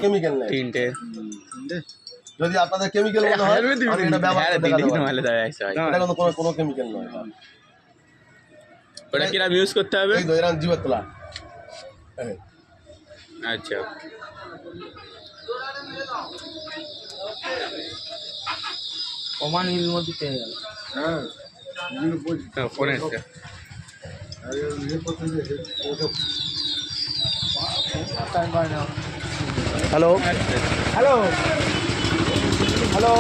Chemical নেই। তিনটে যদি আপনাদের কেমিক্যাল মনে হয় আমি এটা ব্যবহার করতে এটা কোনো কেমিক্যাল নয়। ওটা কিরকম ইউজ করতে হবে? এই তো এরকম জিভে তোলা। আচ্ছা ওমান ইল মধ্যে পেয়ে গেল। হ্যাঁ ফোন এসছে। হ্যালো আচ্ছা হ্যালো হ্যালো